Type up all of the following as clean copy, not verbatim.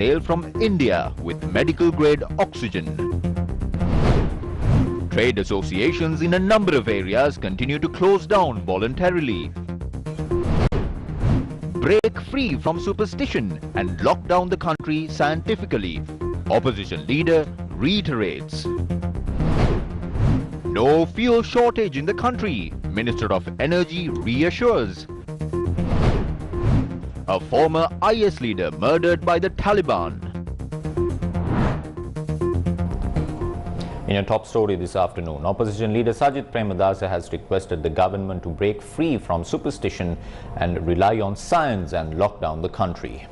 hail from India with medical-grade oxygen. Trade associations in a number of areas continue to close down voluntarily. Break free from superstition and lock down the country scientifically. Opposition leader reiterates. No fuel shortage in the country, Minister of Energy reassures. A former IS leader murdered by the Taliban. In a top story this afternoon, opposition leader Sajith Premadasa has requested the government to break free from superstition and rely on science and lock down the country.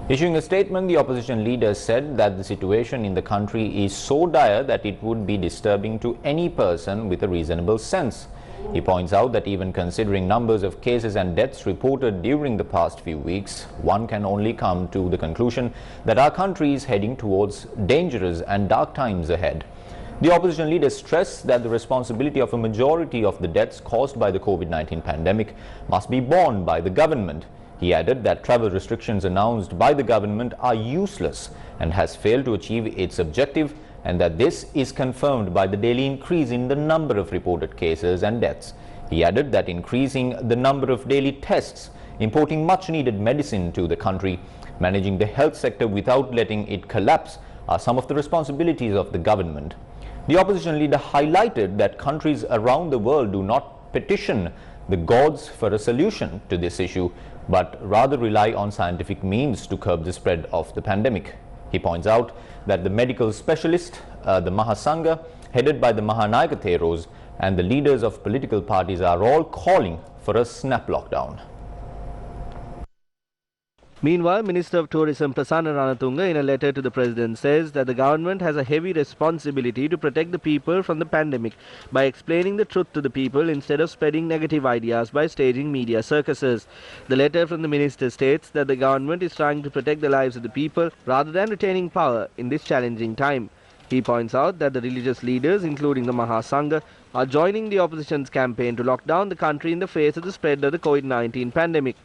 Issuing a statement, the opposition leader said that the situation in the country is so dire that it would be disturbing to any person with a reasonable sense. He points out that even considering numbers of cases and deaths reported during the past few weeks, one can only come to the conclusion that our country is heading towards dangerous and dark times ahead. The opposition leader stressed that the responsibility of a majority of the deaths caused by the COVID-19 pandemic must be borne by the government. He added that travel restrictions announced by the government are useless and has failed to achieve its objective, and that this is confirmed by the daily increase in the number of reported cases and deaths. He added that increasing the number of daily tests, importing much needed medicine to the country, managing the health sector without letting it collapse are some of the responsibilities of the government. The opposition leader highlighted that countries around the world do not petition the gods for a solution to this issue, but rather rely on scientific means to curb the spread of the pandemic. He points out that the medical specialist, the Mahasangha, headed by the Mahanayaka Theros, and the leaders of political parties are all calling for a snap lockdown. Meanwhile, Minister of Tourism Prasanna Ranatunga in a letter to the President says that the government has a heavy responsibility to protect the people from the pandemic by explaining the truth to the people instead of spreading negative ideas by staging media circuses. The letter from the Minister states that the government is trying to protect the lives of the people rather than retaining power in this challenging time. He points out that the religious leaders, including the Mahasangha, are joining the opposition's campaign to lock down the country in the face of the spread of the COVID-19 pandemic.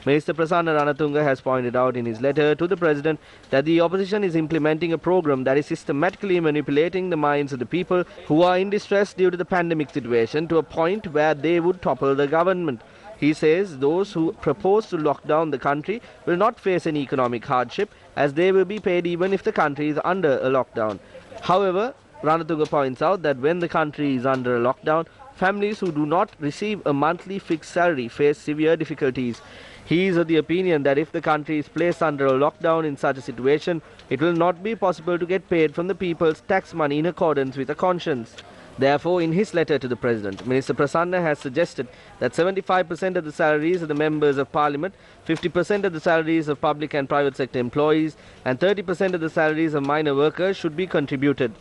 Minister Prasanna Ranatunga has pointed out in his letter to the President that the opposition is implementing a program that is systematically manipulating the minds of the people who are in distress due to the pandemic situation to a point where they would topple the government. He says those who propose to lock down the country will not face any economic hardship, as they will be paid even if the country is under a lockdown. However, Ranatunga points out that when the country is under a lockdown, families who do not receive a monthly fixed salary face severe difficulties. He is of the opinion that if the country is placed under a lockdown in such a situation, it will not be possible to get paid from the people's tax money in accordance with a conscience. Therefore, in his letter to the President, Minister Prasanna has suggested that 75% of the salaries of the members of Parliament, 50% of the salaries of public and private sector employees, and 30% of the salaries of minor workers should be contributed.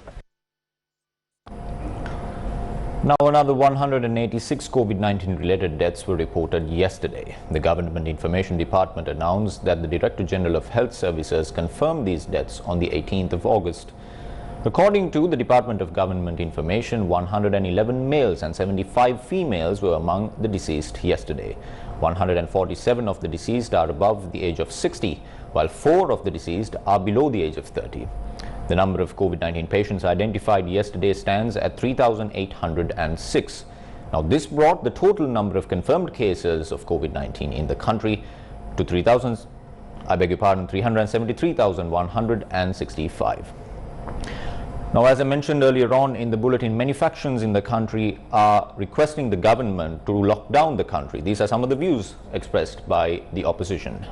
Now, another 186 COVID-19 related deaths were reported yesterday. The Government Information Department announced that the Director General of Health Services confirmed these deaths on the 18th of August. According to the Department of Government Information, 111 males and 75 females were among the deceased yesterday. 147 of the deceased are above the age of 60, while 4 of the deceased are below the age of 30. The number of COVID-19 patients identified yesterday stands at 3,806. Now, this brought the total number of confirmed cases of COVID-19 in the country to 373,165. Now, as I mentioned earlier on in the bulletin, many factions in the country are requesting the government to lock down the country. These are some of the views expressed by the opposition.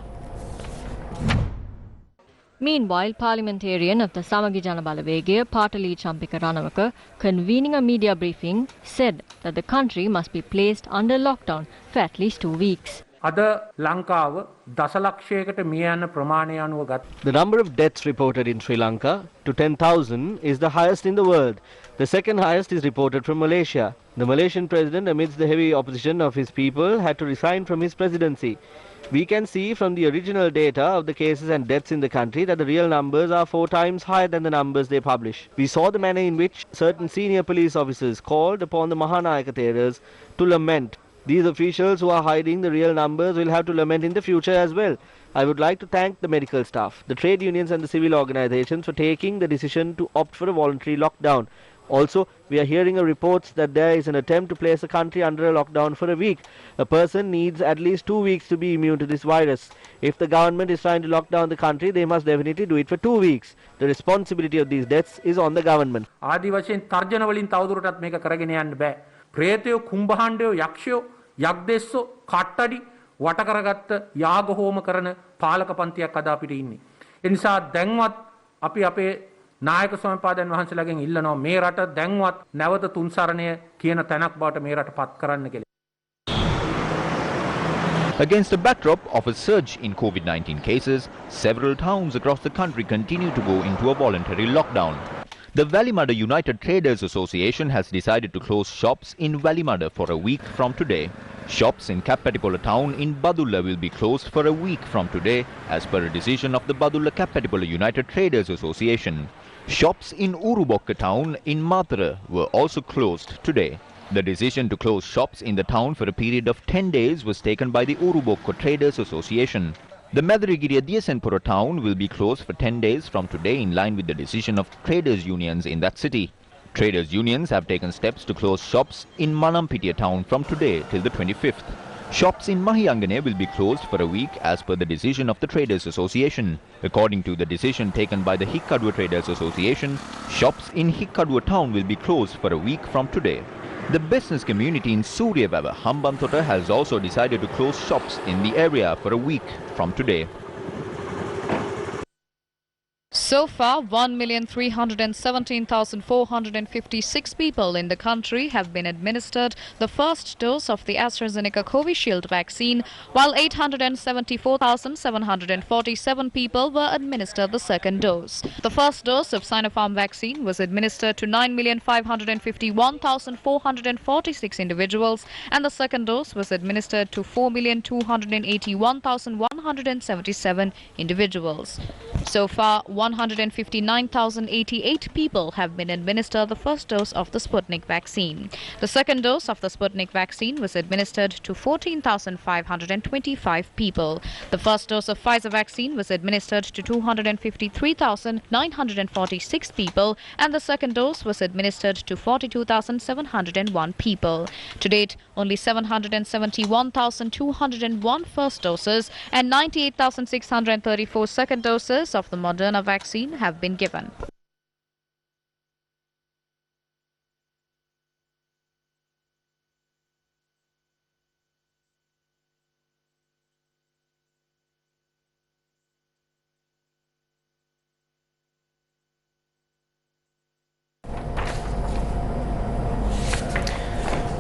Meanwhile, parliamentarian of the Samagi Jana Balawegaya, Patali Champika Ranawaka, convening a media briefing, said that the country must be placed under lockdown for at least 2 weeks. The number of deaths reported in Sri Lanka to 10,000 is the highest in the world. The second highest is reported from Malaysia. The Malaysian president, amidst the heavy opposition of his people, had to resign from his presidency. We can see from the original data of the cases and deaths in the country that the real numbers are 4 times higher than the numbers they publish. We saw the manner in which certain senior police officers called upon the Mahanayaka Theros to lament. These officials who are hiding the real numbers will have to lament in the future as well. I would like to thank the medical staff, the trade unions and the civil organizations for taking the decision to opt for a voluntary lockdown. Also, we are hearing reports that there is an attempt to place the country under a lockdown for a week. A person needs at least 2 weeks to be immune to this virus. If the government is trying to lock down the country, they must definitely do it for 2 weeks. The responsibility of these deaths is on the government. ආදි වශයෙන් තර්ජන වලින් තවදුරටත් මේක කරගෙන යන්න බෑ. ප්‍රේතයෝ, කුම්භාණ්ඩයෝ, යක්ෂයෝ, යක්දෙස්සෝ, කට්ටඩි වට කරගත්ත යාග හෝම කරන පාලක පන්තියක් අද අපිට ඉන්නේ. ඒ නිසා දැන්වත් අපි අපේ නායක ස්වාමීපාදයන් වහන්සේලාගෙන් ඉල්ලනවා මේ රට දැන්වත් නැවත තුන්සරණය කියන තැනක් බවට මේ රට පත් කරන්න කියලා. Against the backdrop of a surge in COVID-19 cases, several towns across the country continue to go into a voluntary lockdown. The Valimada United Traders Association has decided to close shops in Valimada for a week from today. Shops in Kappatipola town in Badulla will be closed for a week from today as per a decision of the Badulla Kappatipola United Traders Association. Shops in Urubokka town in Matara were also closed today. The decision to close shops in the town for a period of 10 days was taken by the Urubokka Traders Association. The Madarigiri Diyasenpura town will be closed for 10 days from today in line with the decision of traders unions in that city. Traders unions have taken steps to close shops in Manampitiya town from today till the 25th. Shops in Mahiyangane will be closed for a week as per the decision of the Traders Association. According to the decision taken by the Hikkadwa Traders Association, shops in Hikkadwa town will be closed for a week from today. The business community in Suryavava, Hambantota has also decided to close shops in the area for a week from today. So far, 1,317,456 people in the country have been administered the first dose of the AstraZeneca Covishield vaccine, while 874,747 people were administered the second dose. The first dose of Sinopharm vaccine was administered to 9,551,446 individuals, and the second dose was administered to 4,281,177 individuals. So far, 159,088 people have been administered the first dose of the Sputnik vaccine. The second dose of the Sputnik vaccine was administered to 14,525 people. The first dose of Pfizer vaccine was administered to 253,946 people, and the second dose was administered to 42,701 people. To date, only 771,201 first doses and 98,634 second doses of the Moderna vaccine have been given.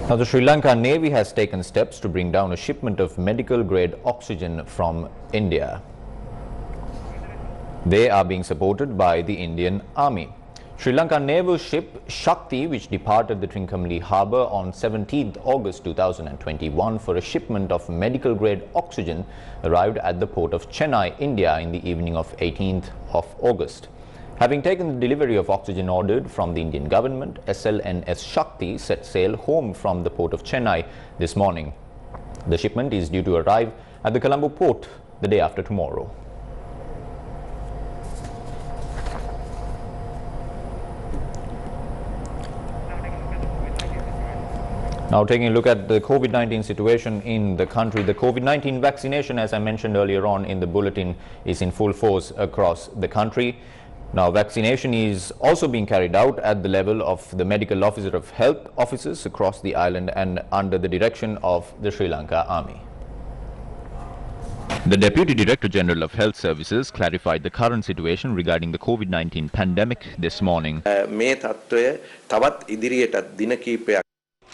Now, the Sri Lanka Navy has taken steps to bring down a shipment of medical-grade oxygen from India. They are being supported by the Indian Army. Sri Lanka naval ship Shakti, which departed the Trincomalee harbour on 17th August 2021 for a shipment of medical-grade oxygen, arrived at the port of Chennai, India in the evening of 18th of August. Having taken the delivery of oxygen ordered from the Indian government, SLNS Shakti set sail home from the port of Chennai this morning. The shipment is due to arrive at the Colombo port the day after tomorrow. Now, taking a look at the COVID-19 situation in the country, the COVID-19 vaccination, as I mentioned earlier on in the bulletin, is in full force across the country. Now, vaccination is also being carried out at the level of the medical officer of health officers across the island and under the direction of the Sri Lanka Army. The Deputy Director General of Health Services clarified the current situation regarding the COVID-19 pandemic this morning.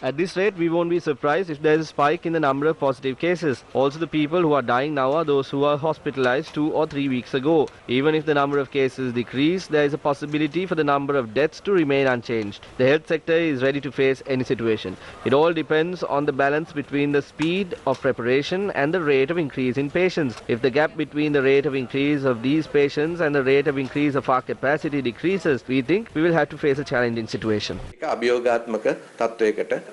At this rate, we won't be surprised if there is a spike in the number of positive cases. Also, the people who are dying now are those who were hospitalized 2 or 3 weeks ago. Even if the number of cases decrease, there is a possibility for the number of deaths to remain unchanged. The health sector is ready to face any situation. It all depends on the balance between the speed of preparation and the rate of increase in patients. If the gap between the rate of increase of these patients and the rate of increase of our capacity decreases, we think we will have to face a challenging situation.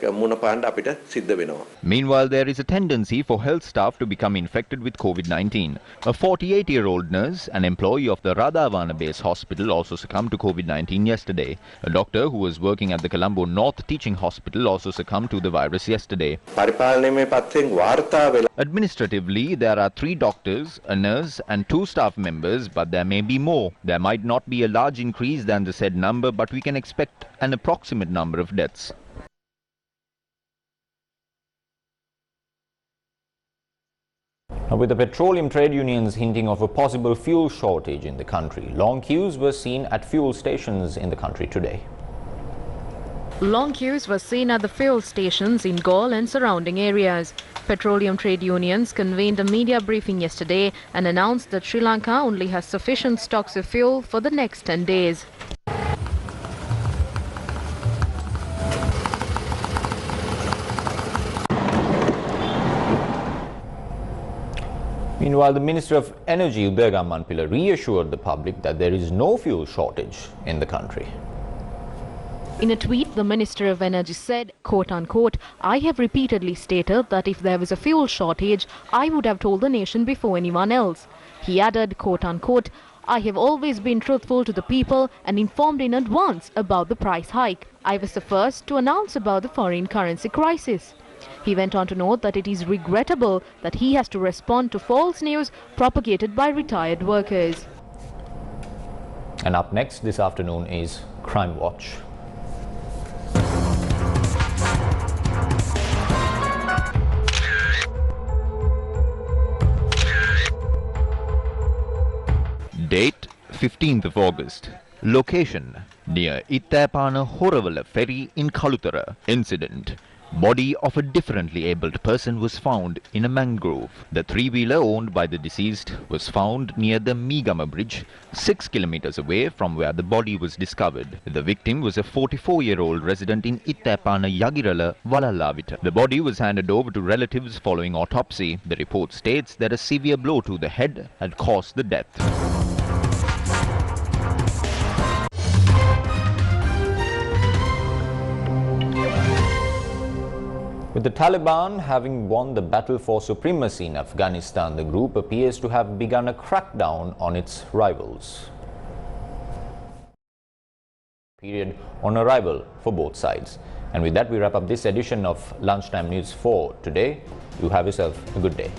මුණ පාන්න අපිට සිද්ධ වෙනවා. Meanwhile, there is a tendency for health staff to become infected with COVID-19. A 48-year-old nurse, an employee of the Radhavana Base Hospital, also succumbed to COVID-19 yesterday. A doctor who was working at the Colombo North Teaching Hospital also succumbed to the virus yesterday. පරිපාලනයේ පැත්තෙන් වාර්තා වෙලා Administratively, there are 3 doctors, a nurse and 2 staff members, but there may be more. There might not be a large increase than the said number, but we can expect an approximate number of deaths. With the petroleum trade unions hinting of a possible fuel shortage in the country, long queues were seen at fuel stations in the country today. Long queues were seen at the fuel stations in Galle and surrounding areas. Petroleum trade unions convened a media briefing yesterday and announced that Sri Lanka only has sufficient stocks of fuel for the next 10 days. Meanwhile, the Minister of Energy, Udaya Manpila, reassured the public that there is no fuel shortage in the country. In a tweet, the Minister of Energy said, quote-unquote, "I have repeatedly stated that if there was a fuel shortage, I would have told the nation before anyone else." He added, quote-unquote, "I have always been truthful to the people and informed in advance about the price hike. I was the first to announce about the foreign currency crisis." He went on to note that it is regrettable that he has to respond to false news propagated by retired workers. And up next this afternoon is Crime Watch. Date 15th of August. Location near Ittapana Horavala ferry in Kalutara. Incident: body of a differently abled person was found in a mangrove. The 3-wheeler owned by the deceased was found near the Migama bridge, 6 kilometers away from where the body was discovered. The victim was a 44-year-old resident in Ittapana Yagirala, Valalavita. The body was handed over to relatives following autopsy. The report states that a severe blow to the head had caused the death. With the Taliban having won the battle for supremacy in Afghanistan, the group appears to have begun a crackdown on its rivals. Period on arrival for both sides. And with that, we wrap up this edition of Lunchtime News for today. You have yourself a good day.